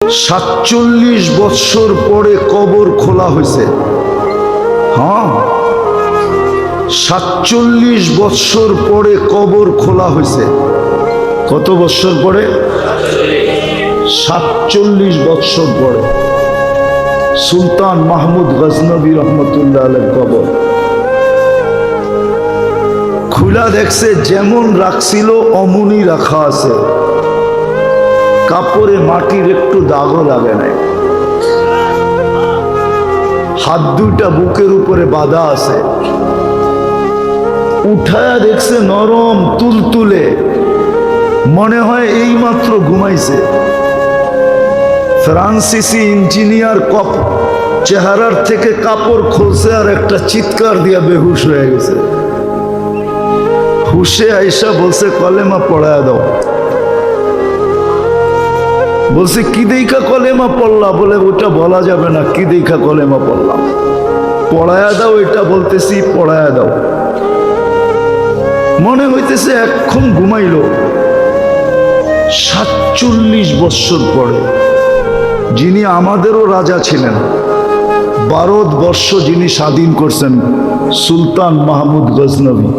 47 বৎসর পরে কবর খোলা হয়েছে। হ্যাঁ, 47 বৎসর পরে কবর খোলা হয়েছে। কত বৎসর পরে? 47 বৎসর পরে সুলতান মাহমুদ গজনবী রহমতুল্লাহ আলাইহির কবর খুলা দেখছে, যেমন রাখছিল অমনি রাখা আছে, কাপড়ে মাটির একটু দাগও লাগে নাই, হাত দুইটা বুকের উপরে বাঁধা আছে। উঠায়া দেখছে নরম তুলতুলে, মনে হয় এই মাত্র ঘুমাইছে। ফ্রান্সিসি ইঞ্জিনিয়ার চেহারার থেকে কাপড় খুলছে আর একটা চিৎকার দিয়া বেহুশ হয়ে গেছে। হুশে আইসা বলছে কলেমা পড়ায়া দাও। বলছে কি দেখা কলেমা পড়লা? বলে ওটা বলা যাবে না, কি দেখা কলেমা পড়লাম। পড়ায়া দাও, এটা বলতেছি পড়ায়া দাও। মনে হইতেছে এখন ঘুমাইল। 47 বৎসর পরে যিনি আমাদেরও রাজা ছিলেন, ভারতবর্ষ যিনি স্বাধীন করছেন, সুলতান মাহমুদ গজনবী,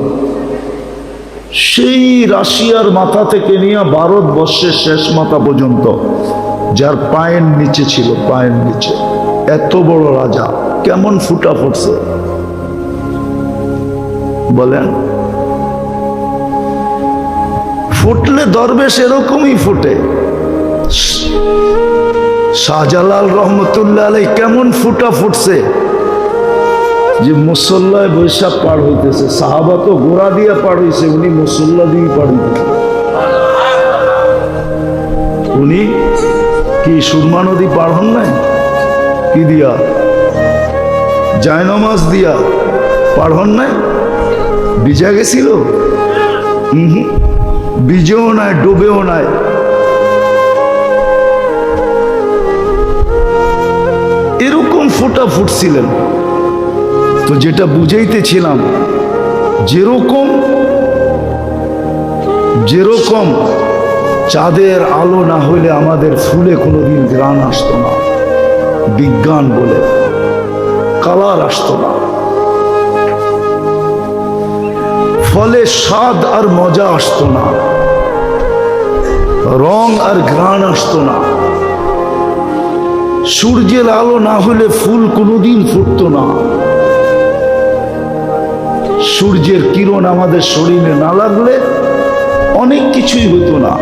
সেই রাশিয়ার মাথা থেকে নিয়ে ভারতবর্ষের শেষ মাথা পর্যন্ত, যার পায়ের নিচে ছিল, পায়ের নিচে এত বড় রাজা, কেমন ফুটা ফুটছে বলেন? ফুটলে দরবেশ এরকমই ফুটে। শাহজালাল রহমতুল্লাহ আলাইহি কেমন ফুটা ফুটছে যে মুসল্লায় বৈশাখ পার হইতেছে। সাহাবা তো ঘোড়া দিয়া পার হইছে, উনি মুসল্লা দিয়ে পার হইতেছে। উনি কি সুরমা নদী পার হন নাই? কি দিয়া? জায়নমাজ দিয়া পার হন নাই? ভিজা গেছিল? ভিজেও নাই, ডুবেও নাই। এরকম ফোটা ফুটছিলেন। তো যেটা বুঝাইতেছিলাম, যেরকম চাঁদের আলো না হইলে আমাদের ফুলে কোনোদিন ঘ্রাণ আসতো না, বিজ্ঞান বলে কালার আসতো না, ফলে স্বাদ আর মজা আসতো না, রং আর ঘ্রাণ আসতো না। সূর্যের আলো না হলে ফুল কোনোদিন ফুটতো না। সূর্যের কিরণ আমাদের শরীরে না লাগলে অনেক কিছুই হতো না।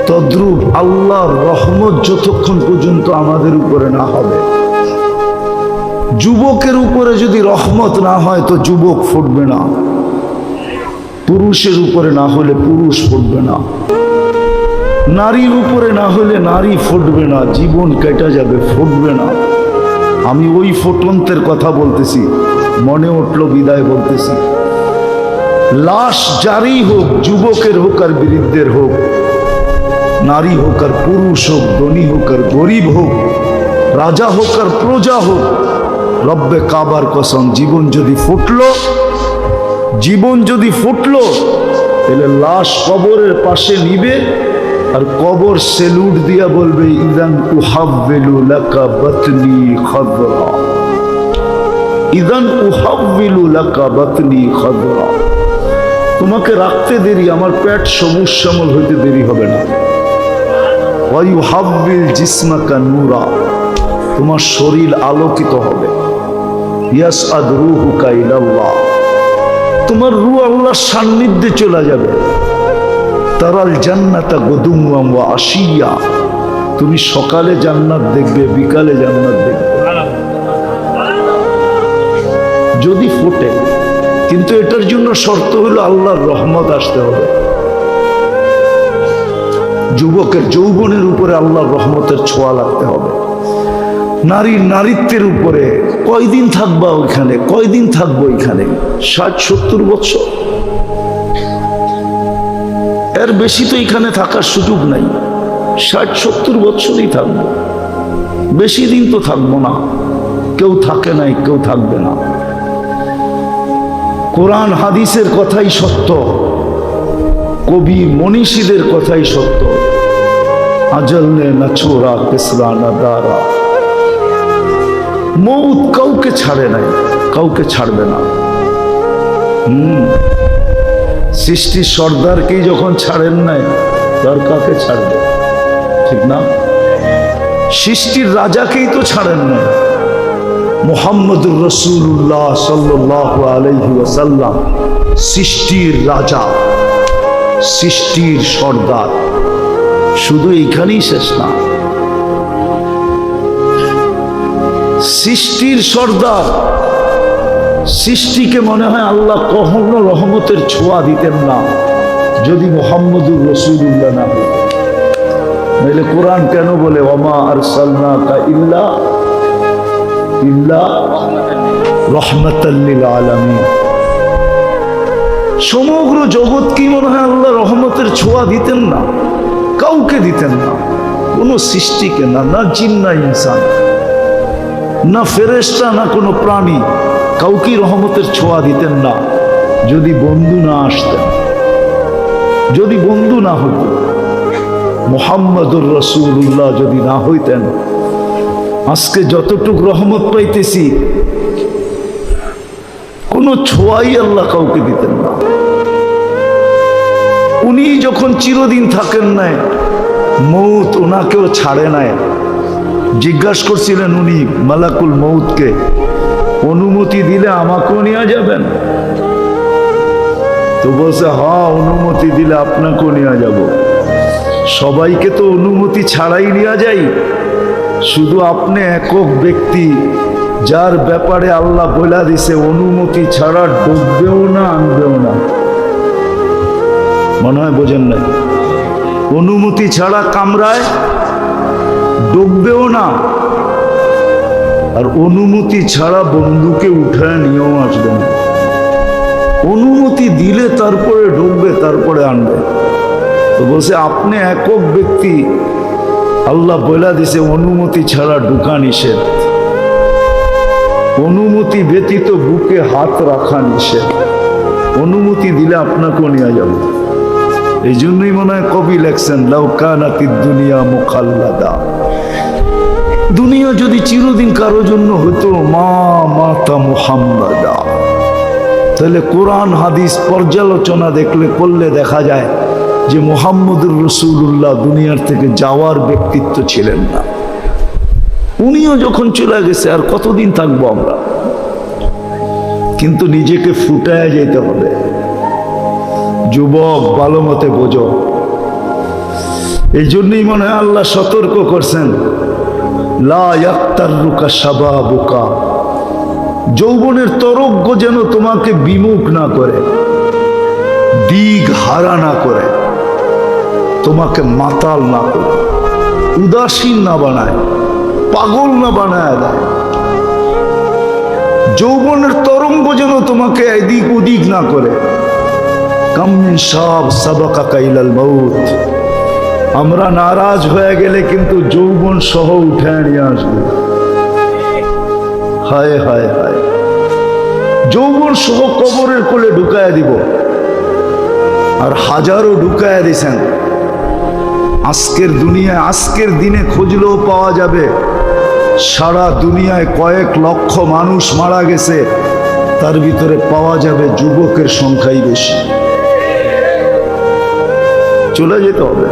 তদ্রূপ আল্লাহর রহমত যতক্ষণ পর্যন্ত আমাদের উপরে না হবে, যুবকের উপরে যদি রহমত না হয় তো যুবক ফুটবে না, পুরুষের উপরে না হলে পুরুষ ফুটবে না, নারীর উপরে না হলে নারী ফুটবে না, জীবন কেটে যাবে, ফুটবে না। আমি ওই ফুটন্তের কথা বলতেছি, মনে উঠল বিদায় বলতেছি। লাশ যারই হোক, যুবকের হোক আর বৃদ্ধের হোক, নারী হোক আর পুরুষ হোক, ধনী হোক আর গরিব হোক, রাজা হোক আর প্রজা হোক, রব্বে কাবার কসম, জীবন যদি ফুটলো তাহলে লাশ কবরের পাশে নিবে আর কবর সেলুট দিয়া বলবে, ইদান উহাব্বিলু লাকা বাতনি খাদরা, ইদান উহাব্বিলু লাকা বাতনি খাদরা। তোমাকে রাখতে দেরি, আমার পেট সবুজ শ্যামল হইতে দেরি হবে না। ওয়া ইউহাব্বিল জিসমাকা নূরা, তোমার শরীর আলোকিত হবে। ইয়াসআদ রূহুকা ইলাল্লাহ, তোমার রূহ আল্লাহর সান্নিধ্যে চলে যাবে। তারাল জান্নাতা গুদুওয়াম ওয়া আশিয়া, তুমি সকালে জান্নাত দেখবে, বিকালে জান্নাত দেখবে যদি ফোটে। কিন্তু এটার জন্য শর্ত হলো আল্লাহর রহমত আসতে হবে। যুবকের যৌবনের উপরে আল্লাহর রহমতের ছোঁয়া লাগতে হবে। নারীর নারীত্বের উপরে কয়দিন থাকবা ওইখানে, কয়দিন থাকবো এখানে? 60-70 বছর, এর বেশি তো এখানে থাকার সুযোগ নাই। 60-70 বছরই থাকবো, বেশি দিন তো থাকবো না। কেউ থাকে নাই, কেউ থাকবে না। কোরআন হাদিসের কথাই সত্য, কবি মনীষীদের কথাই সত্য। আজল নে না ছোড়া কিসরা না দারা। মৌত কাউকে ছাড়ে নাই, কাউকে ছাড়বে না। সৃষ্টির সর্দারকেই যখন ছাড়েন নাই, তার কাকে ছাড়বে? ঠিক না? সৃষ্টির রাজাকেই তো ছাড়েন নাই। মুহাম্মদুর রাসূলুল্লাহ সাল্লাল্লাহু আলাইহি ওয়াসাল্লাম সৃষ্টির রাজা, সৃষ্টির সর্দার। শুধু এইখানেই শেষ না, সৃষ্টির সর্দার। সৃষ্টিকে মনে হয় আল্লাহ কখনো রহমতের ছোঁয়া দিতেন না যদি মুহাম্মদুর রাসূলুল্লাহ না হতো। নইলে কোরআন কেন বলে ওমা আরসালনাকা ইল্লা রাহমাতাল লিল আলামিন। সমগ্র জগৎ কি মনে হয় আল্লাহ রহমতের ছোঁয়া দিতেন না? কাউকে দিতেন না, কোন সৃষ্টিকে না, না জিন না ইনসান, না ফেরেশতা, না কোনো প্রাণী, কাউকে রহমতের ছোঁয়া দিতেন না যদি বন্ধু না আসতেন, যদি বন্ধু না হতো। মুহাম্মদুর রাসূলুল্লাহ যদি না হইতেন, আজকে যতটুক রহমত পাইতেছি কোনো ছোঁয়াই আল্লাহ কাউকে দিতেন না। উনি যখন চিরদিন থাকেন নাই, মৌত ওনাকেও ছাড়ে নাই। জিজ্ঞাসা করছিলেন উনি মালাকুল মৌতকে, অনুমতি দিলে আমাকেও নিয়ে যাবেন? তো বলছে হ্যাঁ, অনুমতি দিলে আপনাকেও নিয়ে যাব। সবাইকে তো অনুমতি ছাড়াই নিয়ে যাই, শুধু আপনি একক ব্যক্তি যার ব্যাপারে আল্লাহ বলে দিছে অনুমতি ছাড়া ডুববেও না, আনবেও না। মনে হয় বোঝেন না, অনুমতি ছাড়া কামরায় ডুববেও না, আর অনুমতি ছাড়া বন্ধুকে উঠায় নিয়েও আসবে না। অনুমতি দিলে তারপরে ডুববে, তারপরে আনবে। তো বলছে আপনি একক ব্যক্তি, আল্লাহ বলে দিছে অনুমতি ছাড়া ঢুকা নিষেধ, অনুমতি ব্যতীত বুকে হাত রাখা নিষেধ। অনুমতি দিলে আপনাকেও নিয়ে যাব। এই জন্যই মনে হয় কবি লেখছেন লাউ কানাতিদ দুনিয়া মুখাল্লাদা। দুনিয়া যদি চিরদিন কারো জন্য হতো মা মাতা মুহাম্মাদা, তাহলে কোরআন হাদিস পর্যালোচনা করলে দেখা যায় যে মুহাম্মদুর রাসূলুল্লাহ দুনিয়ার থেকে যাওয়ার ব্যক্তিত্ব ছিলেন না। উনিও যখন চলে গেছে আর কতদিন থাকবো আমরা? কিন্তু নিজেকে ফুটায় যেতে হবে। যুবক ভালো মতে বোঝো। এই জন্যই মনে হয় আল্লাহ সতর্ক করছেন লা ইয়াক্তাররুকা শাবাবুকা, যৌবনের তরঙ্গ যেন তোমাকে বিমুখ না করে, দিক হারা না করে, তোমাকে মাতাল না করে, উদাসীন না বানায়, পাগল না বানায় দেয়। যৌবনের তরঙ্গ যেন তোমাকে এদিক ওদিক না করে। কাম মিন শাব সাবাকাকা ইলাল মাউত, আমরা নারাজ হয়ে গেলে কিন্তু যৌবন সহ উঠে নিয়ে আসবে। হায় হায় হায়, যৌবন সহ কবরের কোলে ঢুকায় দিব। আর হাজারো ঢুকায় দিছেন। আজকের দুনিয়ায়, আজকের দিনে খুঁজলেও পাওয়া যাবে সারা দুনিয়ায় কয়েক লক্ষ মানুষ মারা গেছে, তার ভিতরে পাওয়া যাবে যুবকের সংখ্যাই বেশি। চলে যেতে হবে।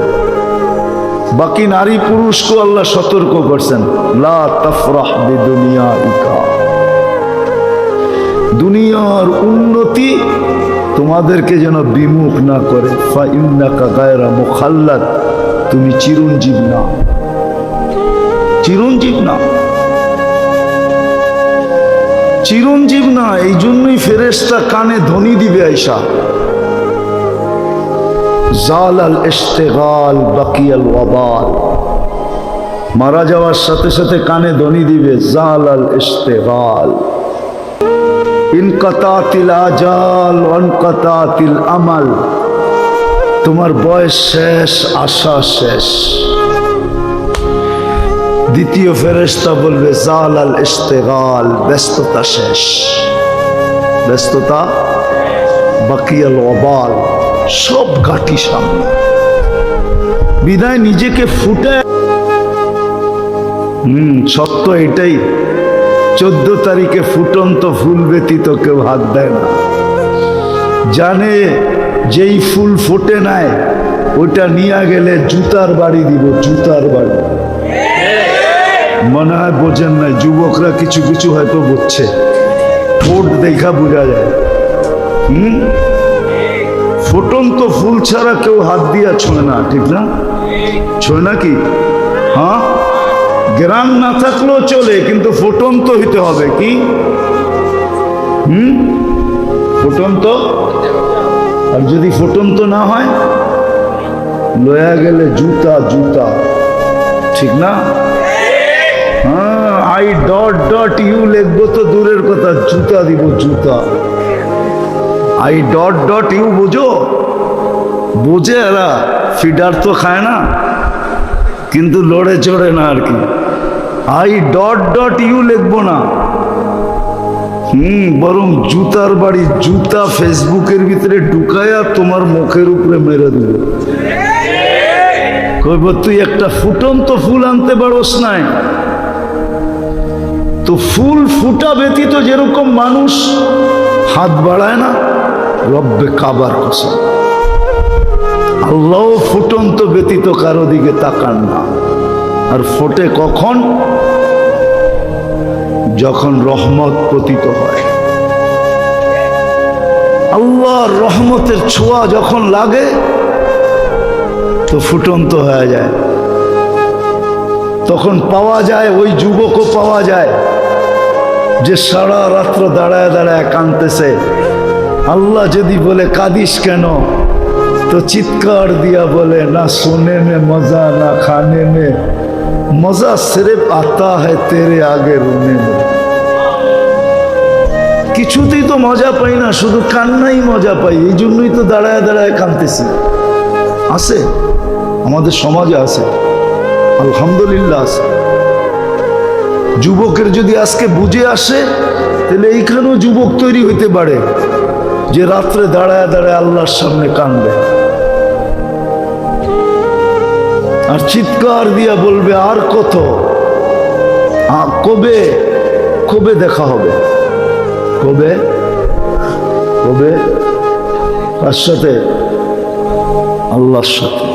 বাকি নারী পুরুষকে আল্লাহ সতর্ক করছেন লা তাফরাহ বিদুনিয়াইকা, দুনিয়ার উন্নতি তোমাদেরকে যেন বিমুখ না করে। ফা ইন্নাকা গায়রা মুখাল্লাদ, তুমি চিরঞ্জীব না, চিরঞ্জীব না, চিরঞ্জীব না। এই জন্যই ফেরেশতা কানে ধ্বনি দিবে আয়েশা, জালাল ইশতিগাল বাকিয়াল ওয়াবাল। মারা যাওয়ার সাথে সাথে কানে ধ্বনি দিবে জালাল ইশতিগাল, ইনকাতাতিল আজাল ওয়ানকাতাতিল আমাল। তোমার বয়স শেষ, আশা শেষ। দ্বিতীয় ফেরেশতা বলবে জালাল ইশতিগাল, ব্যস্ততা শেষ, ব্যস্ততা। বাকিয়াল ওয়াবাল, সব ঘাটি সামনে। বিদায় নিজেকে ফুটে। সত্য এটাই, 14 তারিখে ফুটন্ত ফুল ব্যতীত কেউ হাত দেয় না। জানে যেই ফুল ফোটে নাই ওটা নিয়ে গেলে জুতার বাড়ি দিব, জুতার বাড়ি। মনে হয় বোঝেন নাই, যুবকরা কিছু কিছু হয়তো বুঝছে, ঠোঁট দেখা বোঝা যায়। ফুটন্ত ফুল ছাড়া কেউ হাত দিয়া ছোঁয় না, ঠিক না? ছোঁয় না কি? হ্যাঁ, গ্রাম না থাকলেও চলে, কিন্তু ফুটন্ত হইতে হবে। কি ফুটন্ত? আর যদি ফুটন্ত না হয়, লয়া গেলে জুতা, জুতা, ঠিক না? হ্যাঁ, আই ডট ডট ইউ লিখবো তো দূরের কথা, জুতা দিব, জুতা। আই ডট ডট ইউ বোঝো? বোঝে এরা, ফিডার তো খায় না, কিন্তু লড়ে চড়ে না আর কি। আই ডট ডট ইউ লিখবো না, বরং জুতার বাড়ি, জুতা ফেসবুকের ভিতরে ঢুকায়া তোমার মুখের উপরে মেরে দেবে। কইব তুই একটা ফুটন্ত ফুল আনতে পারোস নাই। তো ফুল ফুটা ব্যতীত যেরকম মানুষ হাত বাড়ায় না, রব্বে কাবার কসম আল্লাহ ফুটন্ত ব্যতীত কারো দিকে তাকান না। আর ফোটে কখন? যখন রহমত পতিত হয়, আল্লাহর রহমতের ছোঁয়া যখন লাগে তো ফুটন্ত হয়ে যায়। তখন পাওয়া যায়, ওই যুবকও পাওয়া যায় যে সারা রাত্র দাঁড়ায় দাঁড়ায় কাঁদতেছে। আল্লাহ যদি বলে কাঁদিস কেন, তো চিৎকার দিয়া বলে, না সোনে মে মজা না খানে মে মজা, সির্ফ আতা হ্যায় তেরে আগে রোনে মে। কিছুতেই তো মজা পাই না, শুধু কান্নাই মজা পাই, এই জন্যই তো দাঁড়ায় দাঁড়ায় কাঁদতেছি। আছে, আমাদের সমাজে আছে, আলহামদুলিল্লাহ আছে। যুবকের যদি আজকে বুঝে আসে, তাহলে এইখানেও যুবক তৈরি হইতে পারে যে রাত্রে দাঁড়ায় দাঁড়ায় আল্লাহর সামনে কাঁদবে আর চিৎকার দিয়া বলবে, আর কত, কবে কবে দেখা হবে, কবে কবে, কার সাথে? আল্লাহর সাথে।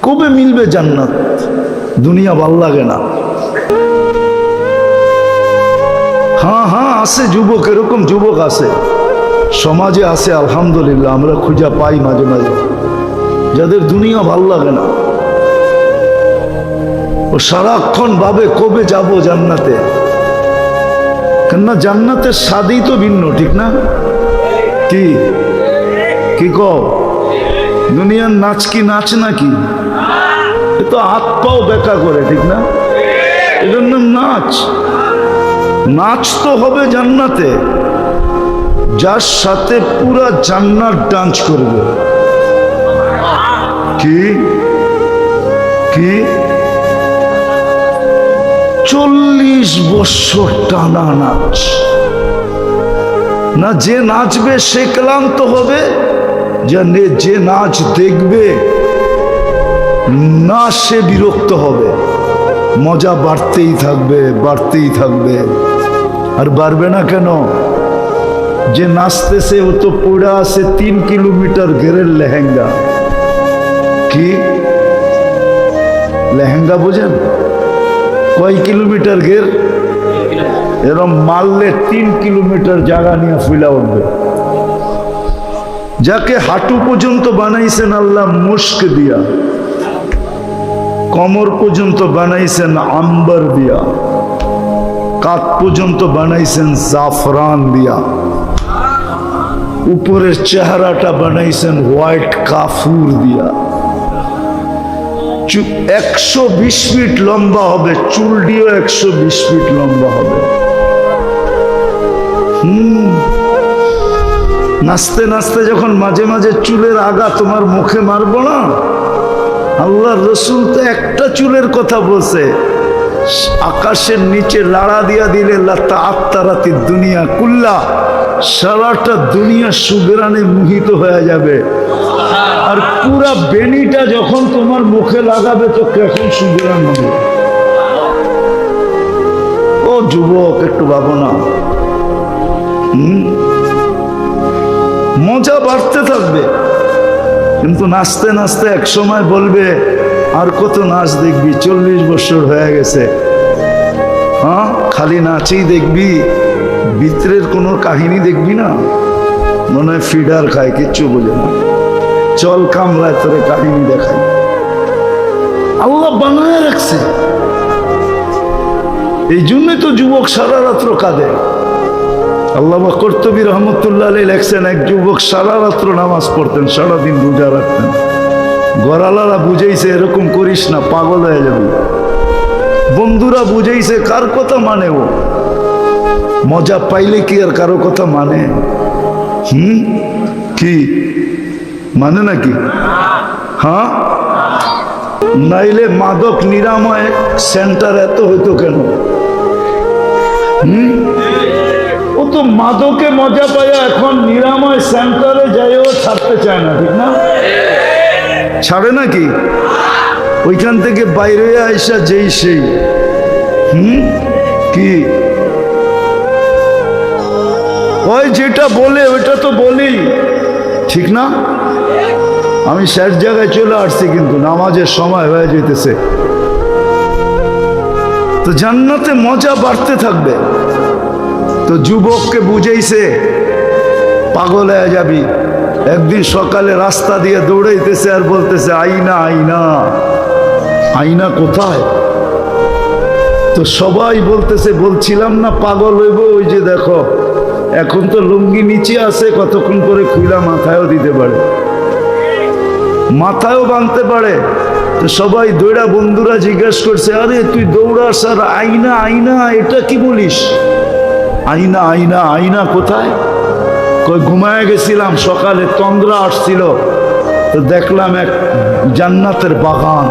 কবে মিলবে জান্নাত? দুনিয়া ভাল লাগে না। হ্যাঁ হ্যাঁ, আছে যুবক, এরকম যুবক আছে, সমাজে আছে, আলহামদুলিল্লাহ, আমরা খুঁজা পাই মাঝে মাঝে, যাদের দুনিয়া ভাল লাগে না। ও সারাক্ষণ ভাবে কবে যাব জান্নাতে। কেননা জান্নাতের স্বাদই তো ভিন্ন, ঠিক না? কি কি কও? দুনিয়ার নাচ কি নাচ নাকি? এ তো হাত পাও বেকা করে, ঠিক না? এটার নাম নাচ। নাচ তো হবে জান্নাতে, যার সাথে পুরা জান্নাত ডান্স করবে। কি কি 40 বছর টানা নাচ না? যে নাচবে সে ক্লান্ত হবে, যে নাচ দেখবে না সে বিরক্ত হবে। মজা বাড়তেই থাকবে, বাড়তেই থাকবে। আর বাড়বে না কেন? যে নাচতেছে ও তো পড়া আছে 3 কিলোমিটার ঘেরের লেহেঙ্গা। কি লেহেঙ্গা বোঝেন? কয় কিলোমিটার ঘের? এরম মারলে 3 কিলোমিটার জায়গা নিয়ে ফুলা উঠবে। যাকে হাঁটু পর্যন্ত বানাইছেন আল্লাহ মুস্ক দিয়া, কমর পর্যন্ত বানাইছেন আম্বার দিয়া, কাত পর্যন্ত বানাইছেন জাফরান দিয়া, উপরের চেহারাটা বানাইছেন হোয়াইট কাফুর দিয়া। 120 ফিট লম্বা হবে, চুল দিয়েও 120 ফিট লম্বা হবে। নাচতে নাচতে যখন মাঝে মাঝে চুলের আগা তোমার মুখে মারবো না, আল্লাহর রসুল তো একটা চুলের কথা বলছে, আকাশের নিচে লাড়া দিয়া দিলে লাতা আত্মারাতি দুনিয়া কুল্লা, সারাটা দুনিয়া সুগরানে মোহিত হয়ে যাবে। আর পুরা বেনিটা যখন তোমার মুখে লাগাবে তো কেমন সুগরান হবে। ও যুবক, একটু ভাবো না। মজা বাড়তে থাকবে, কিন্তু নাচতে নাচতে এক সময় বলবে আর কত নাচ দেখবি, 40 বছর হয়ে গেছে। হ্যাঁ, খালি নাচেই দেখবি, ভিতরের কোনো কাহিনী দেখবি না। মনে হয় ফিডার খায়, কিচ্ছু বোঝে না। চল কামলায় তোরে কাহিনী দেখাই। আল্লাহ বানায় রাখছে, এই জন্যই তো যুবক সারা রাত্র কাঁদে। আল্লামা কর্তুবী রহমতুল্লাহ আলাইহি লেখছেন, এক যুবক সারা রাত্র নামাজ পড়তেন, সারাদিন রোজা রাখতেন। গড়ালারা বুঝাইছে এরকম করিস না, পাগল হয়ে যাবে। বন্ধুরা বুঝাইছে, কার কথা মানে ও? মজা পাইলে কি আর কারো কথা মানে? কি মানে নাকি? হ্যাঁ, নাইলে মাদক নিরাময় সেন্টার এত হইতো কেন? ও তো মাদকে মজা পায়, এখন নিরাময় সেন্টারে যাইও ছাড়তে চায় না, ঠিক না? ছাড়ে নাকি? ওইখান থেকে বাইরে আইসা যেই সেই কি ওই যেটা বলে ওইটা তো বলি, ঠিক না? আমি শেষ জায়গায় চলে আসছি, কিন্তু নামাজের সময় হয়ে যেতেছে। তো জান্নাতে মজা বাড়তে থাকবে। তো যুবককে বুঝাইছে পাগল হয়ে যাবি। একদিন সকালে রাস্তা দিয়ে দৌড়াইতেছে আর বলতেছে আইনা আইনা, আইনা কোথায়? তো সবাই বলতেছে, বলছিলাম না পাগল হইব, ওই যে দেখো এখন তো লুঙ্গি নিচে আছে, কতক্ষণ করে খুইলা মাথায়ও দিতে পারে, মাথায়ও বাঁধতে পারে। তো সবাই দৌড়া, বন্ধুরা জিজ্ঞেস করছে, আরে তুই দৌড়াস আর আইনা আইনা এটা কি বলিস? আইনা আইনা, আইনা কোথায়? কই ঘুমায় গেছিলাম, সকালে তন্দ্রা আসছিল, তো দেখলাম এক জান্নাতের বাগান,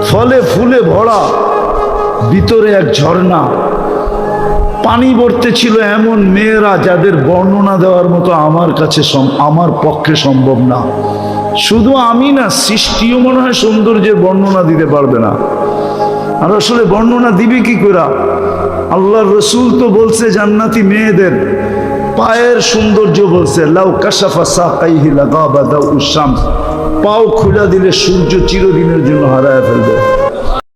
ফলে ফুলে ভরা, ভিতরে এক ঝর্ণা, পানি ভরতে ছিল এমন মেয়েরা যাদের বর্ণনা দেওয়ার মতো আমার পক্ষে সম্ভব না। শুধু আমি না, সৃষ্টিও মনে হয় সৌন্দর্যের বর্ণনা দিতে পারবে না। আর আসলে বর্ণনা দিবে কি করে? আল্লাহর রসুল তো বলছে জান্নাতি মেয়েদের পায়ের সৌন্দর্য বলছে, লাউ কাশাফা সাকাইহি লাগাবা দাউ শামস, পাও খুলে দিলে সূর্য চিরদিনের জন্য হারায় ফেলবে।